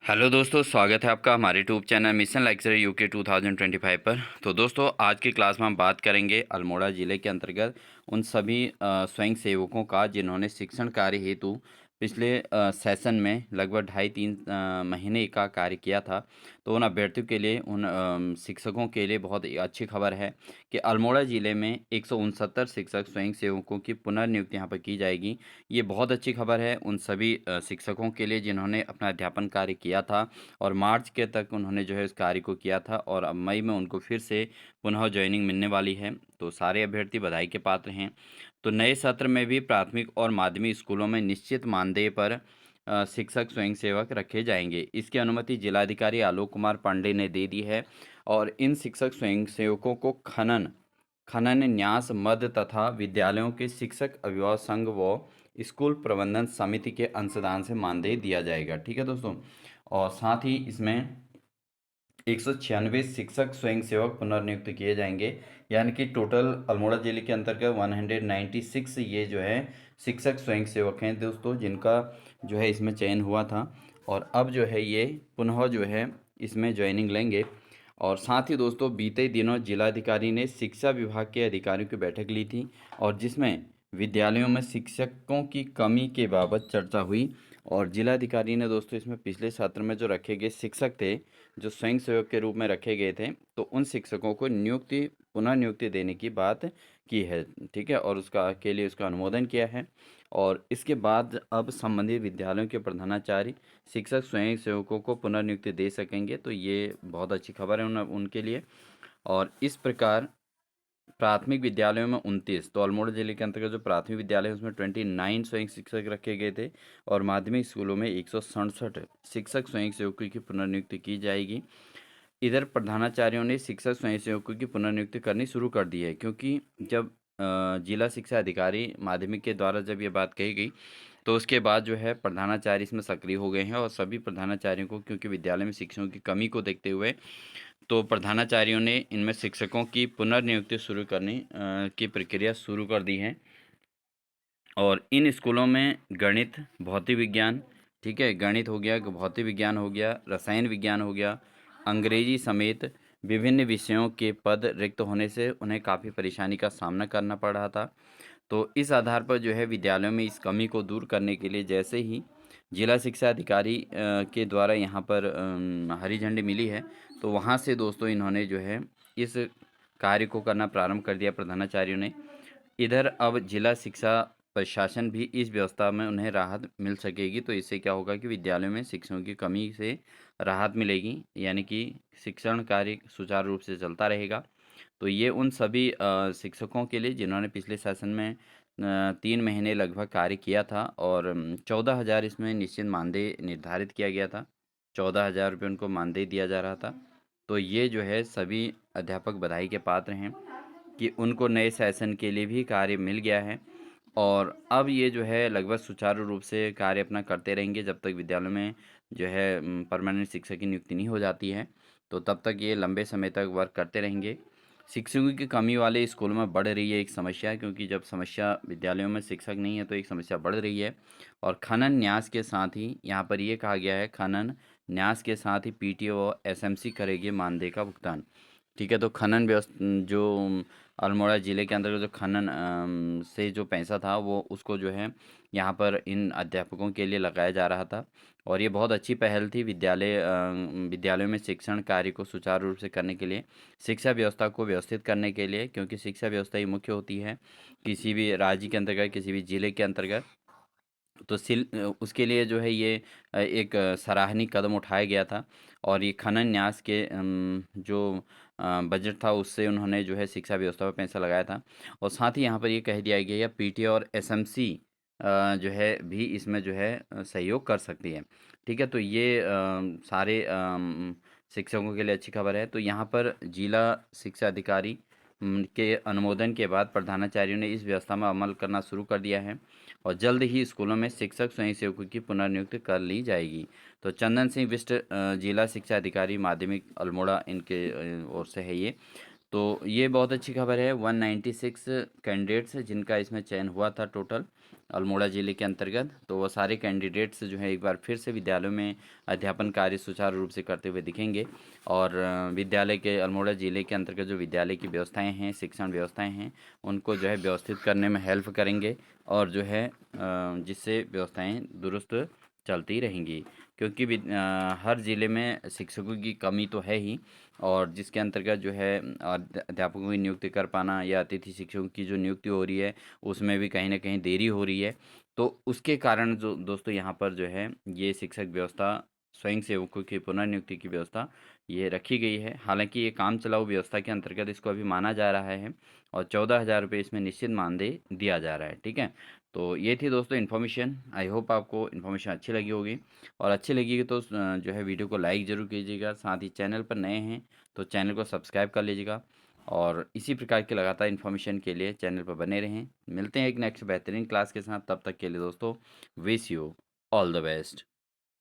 Hello दोस्तों, स्वागत है आपका हमारे YouTube channel mission lecture UK 2025 पर। तो दोस्तों, आज की क्लास में हम बात करेंगे अल्मोड़ा ज़िले के अंतर्गत उन सभी स्वयं सेवकों का जिन्होंने शिक्षण कार्य हेतु पिछले सेशन में लगभग 2.5-3 महीने का कार्य किया था। तो उन अभ्यर्थियों के लिए, उन शिक्षकों के लिए बहुत ही अच्छी खबर है कि अल्मोड़ा ज़िले में 169 शिक्षक स्वयं सेवकों की पुनर्नियुक्ति यहाँ पर की जाएगी। ये बहुत अच्छी खबर है उन सभी शिक्षकों के लिए जिन्होंने अपना अध्यापन कार्य किया था और मार्च के तक उन्होंने जो है इस कार्य को किया था और अब मई में उनको फिर से पुनः ज्वाइनिंग मिलने वाली है। तो सारे अभ्यर्थी बधाई के पात्र हैं। तो नए सत्र में भी प्राथमिक और माध्यमिक स्कूलों में निश्चित मानदेय पर शिक्षक स्वयंसेवक रखे जाएंगे। इसकी अनुमति जिलाधिकारी आलोक कुमार पांडे ने दे दी है और इन शिक्षक स्वयंसेवकों को खनन खनन न्यास मध्य तथा विद्यालयों के शिक्षक अभिभावक संघ व स्कूल प्रबंधन समिति के अंशदान से मानदेय दिया जाएगा। ठीक है दोस्तों, और साथ ही इसमें 196 शिक्षक स्वयंसेवक पुनर्नियुक्त किए जाएंगे, यानी कि टोटल अल्मोड़ा जिले के अंतर्गत 196 ये जो है शिक्षक स्वयंसेवक हैं दोस्तों, जिनका जो है इसमें चयन हुआ था और अब जो है ये पुनः जो है इसमें ज्वाइनिंग लेंगे। और साथ ही दोस्तों, बीते दिनों जिलाधिकारी ने शिक्षा विभाग के अधिकारियों की बैठक ली थी और जिसमें विद्यालयों में शिक्षकों की कमी के बाबत चर्चा हुई। और जिलाधिकारी ने दोस्तों इसमें पिछले सत्र में जो रखे गए शिक्षक थे, जो स्वयं सेवक के रूप में रखे गए थे, तो उन शिक्षकों को पुनर्नियुक्ति देने की बात की है। ठीक है, और उसका के लिए उसका अनुमोदन किया है। और इसके बाद अब संबंधित विद्यालयों के प्रधानाचार्य शिक्षक स्वयं सेवकों को पुनर्नियुक्ति दे सकेंगे। तो ये बहुत अच्छी खबर है उनके लिए। और इस प्रकार प्राथमिक विद्यालयों में 29, तो अल्मोड़ा जिले के अंतर्गत जो प्राथमिक विद्यालय है उसमें 29 स्वयं शिक्षक रखे गए थे और माध्यमिक स्कूलों में 167 शिक्षक स्वयं सेवकों की पुनर्नियुक्ति की जाएगी। इधर प्रधानाचार्यों ने शिक्षक स्वयंसेवकों की पुनर्नियुक्ति करनी शुरू कर दी है, क्योंकि जब जिला शिक्षा अधिकारी माध्यमिक के द्वारा जब ये बात कही गई तो उसके बाद जो है प्रधानाचार्य इसमें सक्रिय हो गए हैं और सभी प्रधानाचार्यों को, क्योंकि विद्यालय में शिक्षकों की कमी को देखते हुए, तो प्रधानाचार्यों ने इनमें शिक्षकों की पुनर्नियुक्ति शुरू करने की प्रक्रिया शुरू कर दी है। और इन स्कूलों में गणित, भौतिक विज्ञान, ठीक है, गणित हो गया, भौतिक विज्ञान हो गया, रसायन विज्ञान हो गया, अंग्रेजी समेत विभिन्न विषयों के पद रिक्त होने से उन्हें काफ़ी परेशानी का सामना करना पड़ रहा था। तो इस आधार पर जो है विद्यालयों में इस कमी को दूर करने के लिए जैसे ही जिला शिक्षा अधिकारी के द्वारा यहाँ पर हरी झंडी मिली है, तो वहाँ से दोस्तों इन्होंने जो है इस कार्य को करना प्रारंभ कर दिया प्रधानाचार्यों ने। इधर अब जिला शिक्षा प्रशासन भी इस व्यवस्था में उन्हें राहत मिल सकेगी। तो इससे क्या होगा कि विद्यालयों में शिक्षकों की कमी से राहत मिलेगी, यानी कि शिक्षण कार्य सुचारू रूप से चलता रहेगा। तो ये उन सभी शिक्षकों के लिए जिन्होंने पिछले सेशन में 3 महीने लगभग कार्य किया था और 14,000 इसमें निश्चित मानदेय निर्धारित किया गया था। 14,000 रुपये उनको मानदेय दिया जा रहा था। तो ये जो है सभी अध्यापक बधाई के पात्र हैं कि उनको नए सेशन के लिए भी कार्य मिल गया है और अब ये जो है लगभग सुचारू रूप से कार्य अपना करते रहेंगे जब तक विद्यालय में जो है परमानेंट शिक्षक की नियुक्ति नहीं हो जाती है। तो तब तक ये लंबे समय तक वर्क करते रहेंगे। शिक्षकों की कमी वाले स्कूलों में बढ़ रही है एक समस्या, क्योंकि जब समस्या विद्यालयों में शिक्षक नहीं है तो एक समस्या बढ़ रही है। और खनन न्यास के साथ ही यहाँ पर ये कहा गया है, खनन न्यास के साथ ही पीटीओ और एसएमसी करेगी मानदेय का भुगतान। ठीक है, तो खनन व्यवस्था जो अल्मोड़ा ज़िले के अंदर जो खनन से जो पैसा था वो उसको जो है यहाँ पर इन अध्यापकों के लिए लगाया जा रहा था। और ये बहुत अच्छी पहल थी विद्यालयों में शिक्षण कार्य को सुचारू रूप से करने के लिए, शिक्षा व्यवस्था को व्यवस्थित करने के लिए, क्योंकि शिक्षा व्यवस्था ही मुख्य होती है किसी भी राज्य के अंतर्गत, किसी भी ज़िले के अंतर्गत। तो उसके लिए जो है ये एक सराहनीय कदम उठाया गया था। और ये खनन न्यास के जो बजट था उससे उन्होंने जो है शिक्षा व्यवस्था पर पैसा लगाया था। और साथ ही यहाँ पर ये कह दिया गया है पीटीए और एसएमसी जो है भी इसमें जो है सहयोग कर सकती है। ठीक है, तो ये सारे शिक्षकों के लिए अच्छी खबर है। तो यहाँ पर जिला शिक्षा अधिकारी के अनुमोदन के बाद प्रधानाचार्यों ने इस व्यवस्था में अमल करना शुरू कर दिया है और जल्द ही स्कूलों में शिक्षक स्वयंसेवकों की पुनर्नियुक्ति कर ली जाएगी। तो चंदन सिंह बिष्ट जिला शिक्षा अधिकारी माध्यमिक अल्मोड़ा, इनके ओर से है ये। तो ये बहुत अच्छी खबर है। 196 कैंडिडेट्स जिनका इसमें चयन हुआ था टोटल, अल्मोड़ा ज़िले के अंतर्गत। तो वो सारे कैंडिडेट्स जो है एक बार फिर से विद्यालयों में अध्यापन कार्य सुचारू रूप से करते हुए दिखेंगे और विद्यालय के अल्मोड़ा ज़िले के अंतर्गत जो विद्यालय की व्यवस्थाएं हैं, शिक्षण व्यवस्थाएं हैं, उनको जो है व्यवस्थित करने में हेल्प करेंगे और जो है जिससे व्यवस्थाएं दुरुस्त चलती रहेंगी। क्योंकि हर ज़िले में शिक्षकों की कमी तो है ही, और जिसके अंतर्गत जो है अध्यापकों की नियुक्ति कर पाना या अतिथि शिक्षकों की जो नियुक्ति हो रही है उसमें भी कहीं न कहीं देरी हो रही है। तो उसके कारण जो दोस्तों यहाँ पर जो है ये शिक्षक व्यवस्था, स्वयंसेवकों की पुनर्नियुक्ति की व्यवस्था ये रखी गई है। हालाँकि ये काम चलाऊ व्यवस्था के अंतर्गत इसको अभी माना जा रहा है और 14,000 रुपये इसमें निश्चित मानदेय दिया जा रहा है, ठीक है? तो ये थी दोस्तों इन्फॉर्मेशन। आई होप आपको इन्फॉर्मेशन अच्छी लगी होगी, और अच्छी लगी तो जो है वीडियो को लाइक ज़रूर कीजिएगा। साथ ही चैनल पर नए हैं तो चैनल को सब्सक्राइब कर लीजिएगा, और इसी प्रकार के लगातार इन्फॉर्मेशन के लिए चैनल पर बने रहें। मिलते हैं एक नेक्स्ट बेहतरीन क्लास के साथ, तब तक के लिए दोस्तों wish you all the best.